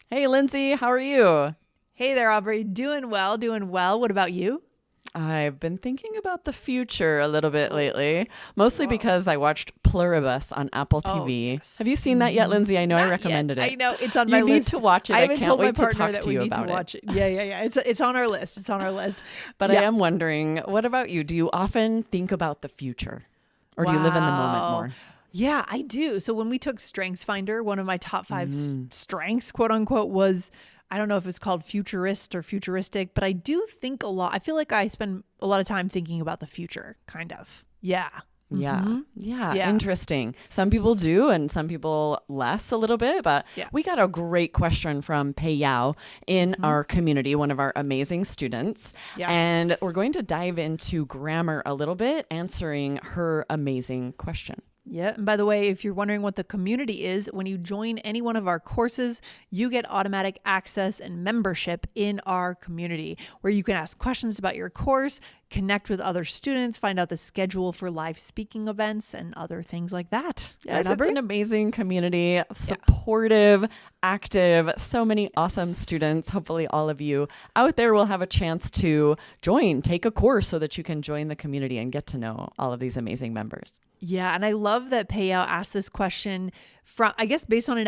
Hey, Lindsay, how are you? Hey there, Aubrey. Doing well, doing well. What about you? I've been thinking about the future a little bit lately, mostly Whoa. because I watched Pluribus on Apple Oh, TV. Have you yes. seen that yet, Lindsay? I know I Not yet. recommended I it. know it's on You my need to list. watch it. I I haven't can't told my wait to partner talk that to we you need to about it. watch it. Yeah. It's on our list. It's on our list. But I Yeah. am wondering, what about you? Do you often think about the future? Or do you live in the moment Wow. more? Yeah, I do. So when we took Strengths Finder, one of my top five Mm. strengths, quote unquote, was I don't know if it's called futurist or futuristic, but I do think a lot. I feel like I spend a lot of time thinking about the future, kind of. Yeah. Yeah. hmm Yeah. Yeah. Interesting. Some people do and some people less a little bit, but Yeah. we got a great question from Pei Yao in hmm our community, one of our amazing students. And we're Yes. going to dive into grammar a little bit, answering her amazing question. Yeah. And by the way, if you're wondering what the community is, when you join any one of our courses, you get automatic access and membership in our community where you can ask questions about your course, connect with other students, find out the schedule for live speaking events and other things like that. Yes, Right, it's Aubrey? an amazing community, supportive, active, so many awesome students. Hopefully, all of you out there will have a chance to join, take a course so that you can join the community and get to know all of these amazing members. Yeah, and I love that Payout asked this question from, I guess, based on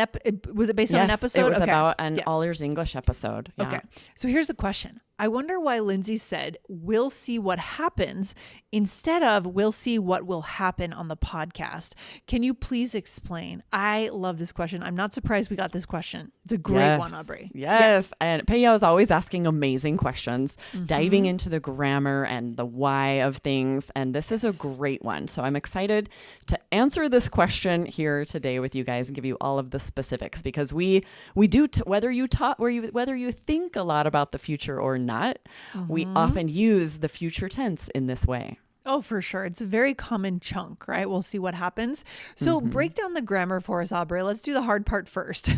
was it based on an Yes, episode? it was Okay. about an Yeah. All Ears English episode. Yeah. Okay. So here's the question. I wonder why Lindsay said, we'll see what happens instead of we'll see what will happen on the podcast. Can you please explain? I love this question. I'm not surprised we got this question. It's a great one, Aubrey. Yes. And Peyo is always asking amazing questions, diving into the grammar and the why of things. And this is a great one. So I'm excited to answer this question here today with you guys and give you all of the specifics, because we do, whether you think a lot about the future or not, we often use the future tense in this way. Oh, for sure. It's a very common chunk, right? We'll see what happens. So break down the grammar for us, Aubrey. Let's do the hard part first.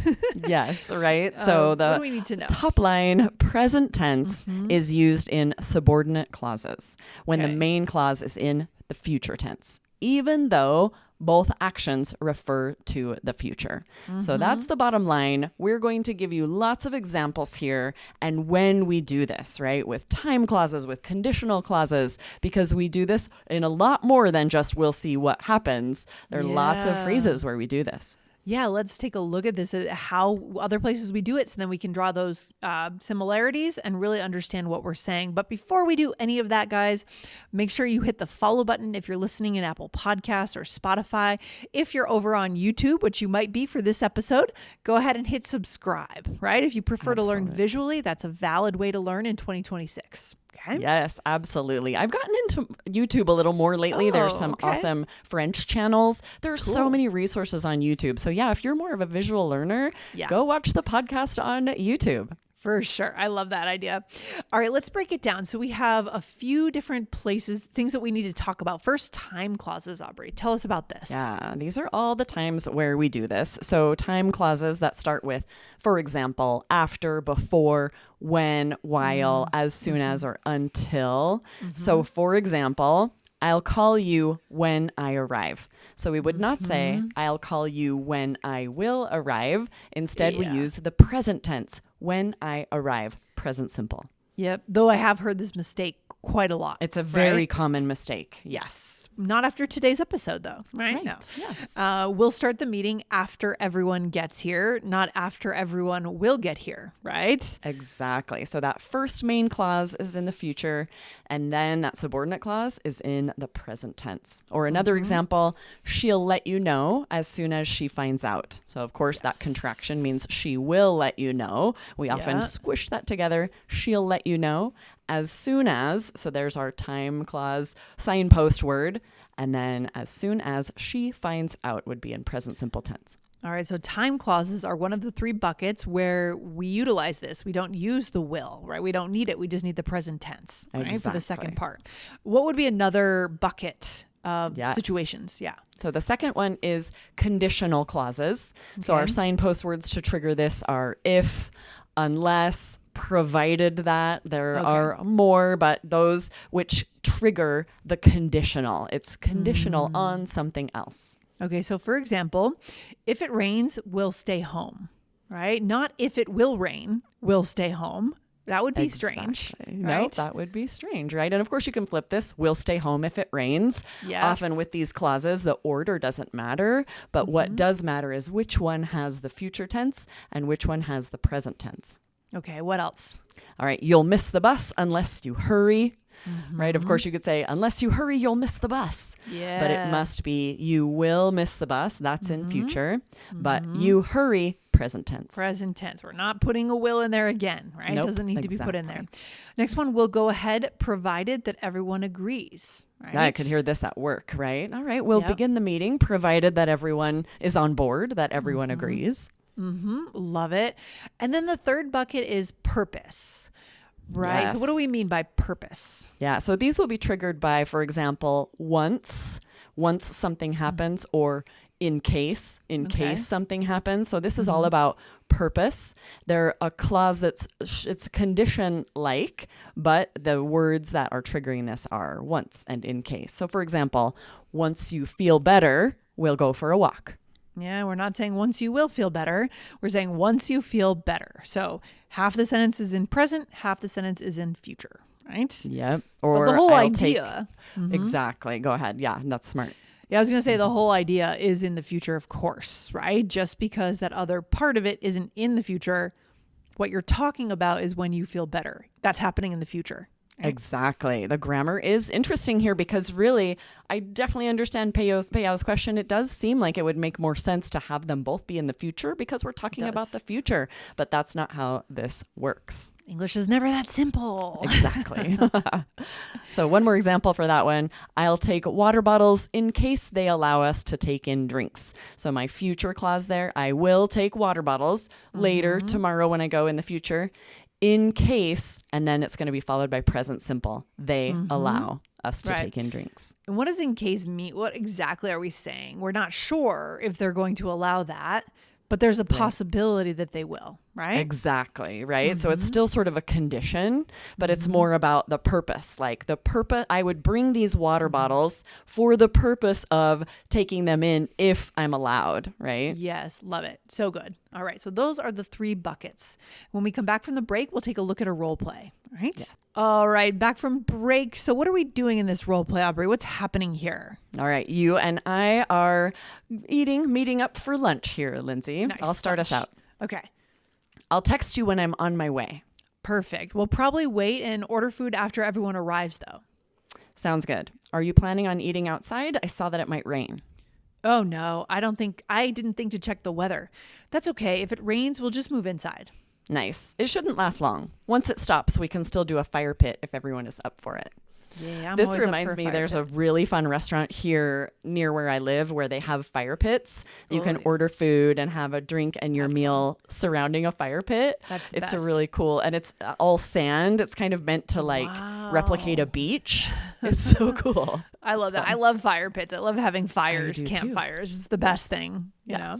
Yes, right. So what the do we need to know? top line, present tense, is used in subordinate clauses when the Okay. main clause is in the future tense, even though both actions refer to the future. So that's the bottom line. We're going to give you lots of examples here. And when we do this, right, with time clauses, with conditional clauses, because we do this in a lot more than just we'll see what happens. There are lots of Yeah. phrases where we do this. Yeah, let's take a look at this, at how other places we do it, so then we can draw those similarities and really understand what we're saying. But before we do any of that, guys, make sure you hit the follow button if you're listening in Apple Podcasts or Spotify. If you're over on YouTube, which you might be for this episode, go ahead and hit subscribe, right? If you prefer to learn visually, that's a valid way to learn in 2026. Okay. Yes, absolutely. I've gotten into YouTube a little more lately. There's some okay. awesome French channels. There are so Cool. many resources on YouTube. So yeah, if you're more of a visual learner, Yeah. go watch the podcast on YouTube. For sure. I love that idea. All right, let's break it down. So we have a few different places, things that we need to talk about. First, time clauses, Aubrey. Tell us about this. Yeah, these are all the times where we do this. So time clauses that start with, for example, after, before, when, while, as soon as, or until. So for example, I'll call you when I arrive. So we would not say, I'll call you when I will arrive. Instead, we Yeah. use the present tense, when I arrive, present simple. Yep. Though I have heard this mistake quite a lot. It's a very right? common mistake. Yes. Not after today's episode, though, right? Right. No. Yes. We'll start the meeting after everyone gets here, not after everyone will get here, right? Exactly. So that first main clause is in the future, and then that subordinate clause is in the present tense. Or another example, she'll let you know as soon as she finds out. So of course that contraction means she will let you know. We often Yeah. squish that together. She'll let you know as soon as. So there's our time clause signpost word. And then as soon as she finds out would be in present simple tense. All right, so time clauses are one of the three buckets where we utilize this. We don't use the will, right? We don't need it. We just need the present tense, right? For the Exactly. second part. What would be another bucket of Yes. situations? Yeah. So the second one is conditional clauses. So our Okay. signpost words to trigger this are if, unless, provided that. There Okay. are more, but those which trigger the conditional. It's conditional on something else. Okay, so for example, if it rains, we'll stay home, right? Not if it will rain, we'll stay home. That would be strange. Right? No, that would be strange, right? And of course you can flip this. We'll stay home if it rains. Yeah. Often with these clauses, the order doesn't matter, but what does matter is which one has the future tense and which one has the present tense. Okay, what else? All right, you'll miss the bus unless you hurry. Right? Of course, you could say, unless you hurry, you'll miss the bus. Yeah. But it must be, you will miss the bus. That's in future. But you hurry, present tense. Present tense. We're not putting a will in there again, right? Nope, Doesn't need to be put in there. Next one, we'll go ahead provided that everyone agrees. Right? I could hear this at work, right? All right, we'll begin the meeting provided that everyone is on board, that everyone agrees. Love it. And then the third bucket is purpose. Right. Yes. So what do we mean by purpose? Yeah. So these will be triggered by, for example, once something happens, or in case something happens. So this is all about purpose. They're a clause it's a condition like, but the words that are triggering this are once and in case. So for example, once you feel better, we'll go for a walk. Yeah, we're not saying once you will feel better. We're saying once you feel better. So half the sentence is in present, half the sentence is in future, right? Yep. Or but the whole I'll idea. Exactly. Go ahead. Yeah, that's smart. Yeah, I was going to say the whole idea is in the future, of course, right? Just because that other part of it isn't in the future, what you're talking about is when you feel better. That's happening in the future. Exactly. The grammar is interesting here because really, I definitely understand Peyo's question. It does seem like it would make more sense to have them both be in the future because we're talking about the future, but that's not how this works. English is never that simple. Exactly. So one more example for that one. I'll take water bottles in case they allow us to take in drinks. So my future clause there, I will take water bottles later tomorrow when I go in the future. In case, and then it's going to be followed by present simple. They allow us to take in drinks. And what does in case mean? What exactly are we saying? We're not sure if they're going to allow that, but there's a possibility that they will, right? Exactly, right? So it's still sort of a condition, but it's more about the purpose. Like the purpose, I would bring these water bottles for the purpose of taking them in if I'm allowed, right? Yes, love it. So good. All right, so those are the three buckets. When we come back from the break, we'll take a look at a role play, right? Yeah. All right, back from break. So what are we doing in this role play, Aubrey? What's happening here? All right, you and I are meeting up for lunch here, Lindsay. Nice. I'll start us out. Okay. I'll text you when I'm on my way. Perfect. We'll probably wait and order food after everyone arrives, though. Sounds good. Are you planning on eating outside? I saw that it might rain. Oh, no, I didn't think to check the weather. That's okay. If it rains, we'll just move inside. Nice. It shouldn't last long. Once it stops, we can still do a fire pit if everyone is up for it. Yeah, this reminds me, there's a really fun restaurant here near where I live where they have fire pits. You can order food and have a drink and your meal surrounding a fire pit. That's the best. It's a really cool, and it's all sand. It's kind of meant to replicate a beach. It's so cool. I love that. I love fire pits. I love having fires, campfires. Too. It's the best thing, you know?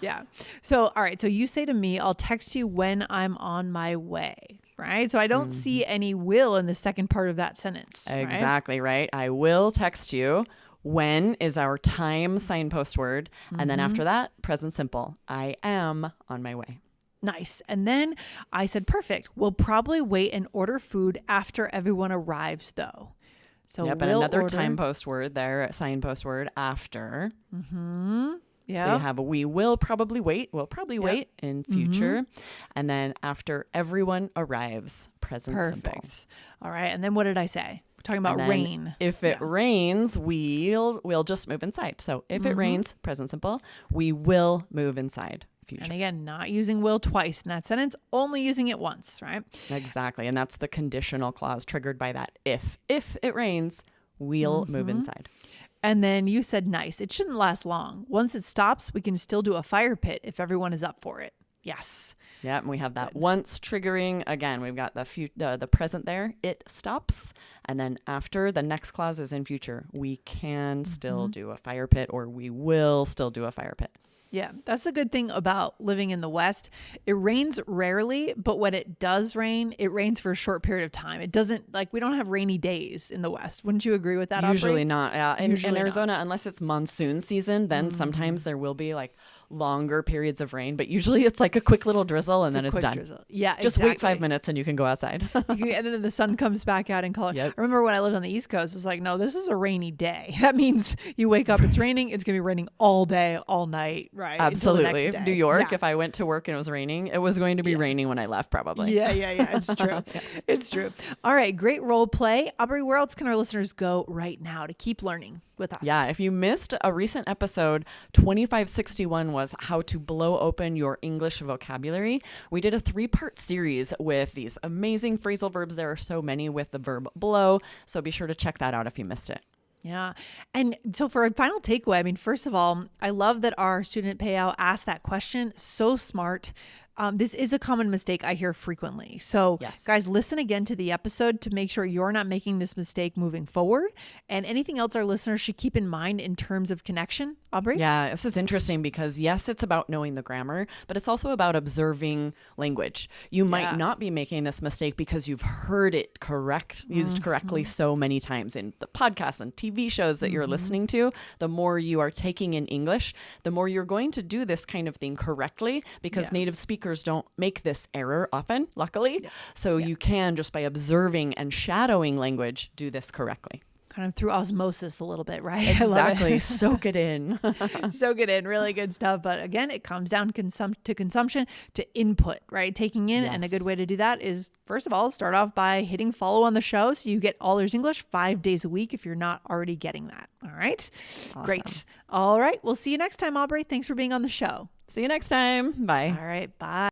Yeah. So, all right. So you say to me, I'll text you when I'm on my way. Right. So I don't see any will in the second part of that sentence. Exactly. Right. I will text you. When is our time signpost word. And then after that, present simple. I am on my way. Nice. And then I said, perfect. We'll probably wait and order food after everyone arrives, though. So yep, and another time post word there, signpost word after. Yeah. So you have we will probably wait. We'll probably wait in future. And then after everyone arrives, present simple. All right. And then what did I say? We're talking about rain. If it rains, we'll just move inside. So if it rains, present simple, we will move inside. Future. And again, not using will twice in that sentence, only using it once, right? Exactly. And that's the conditional clause triggered by that if. If it rains, we'll move inside. And then you said nice. It shouldn't last long. Once it stops, we can still do a fire pit if everyone is up for it. Yes. Yeah, and we have that once triggering. Again, we've got the present there. It stops. And then after, the next clause is in future. We can still do a fire pit, or we will still do a fire pit. Yeah, that's the good thing about living in the West. It rains rarely, but when it does rain, it rains for a short period of time. It doesn't, we don't have rainy days in the West. Wouldn't you agree with that, Usually Aubrey? not. In Arizona, unless it's monsoon season, then sometimes there will be longer periods of rain, but usually it's like a quick little drizzle and then it's done. Drizzle. Yeah, Just exactly. wait 5 minutes and you can go outside. And then the sun comes back out in color. Yep. I remember when I lived on the East Coast, it's like, no, this is a rainy day. That means you wake up, it's raining. It's going to be raining all day, all night, right? Absolutely. New York, yeah. if I went to work and it was raining, it was going to be raining when I left probably. Yeah. It's true. Yes. It's true. All right. Great role play. Aubrey, where else can our listeners go right now to keep learning with us? Yeah, if you missed a recent episode, 2561 was how to blow open your English vocabulary. We did a 3-part series with these amazing phrasal verbs. There are so many with the verb blow, so be sure to check that out if you missed it. Yeah. And so for a final takeaway, I mean, first of all, I love that our student payout asked that question. So smart. This is a common mistake I hear frequently. So guys, listen again to the episode to make sure you're not making this mistake moving forward. And anything else our listeners should keep in mind in terms of connection, Aubrey? Yeah, this is interesting because yes, it's about knowing the grammar, but it's also about observing language. You might not be making this mistake because you've heard it used correctly so many times in the podcasts and TV shows that you're listening to. The more you are taking in English, the more you're going to do this kind of thing correctly because native speakers don't make this error often, luckily. So you can, just by observing and shadowing language, do this correctly. Kind of through osmosis a little bit, right? Exactly. Soak it in. Soak it in. Really good stuff. But again, it comes down to consumption, to input, right? Taking in. And a good way to do that is, first of all, start off by hitting follow on the show so you get all ears English 5 days a week if you're not already getting that. All right. Awesome. Great. All right. We'll see you next time, Aubrey. Thanks for being on the show. See you next time. Bye. All right. Bye.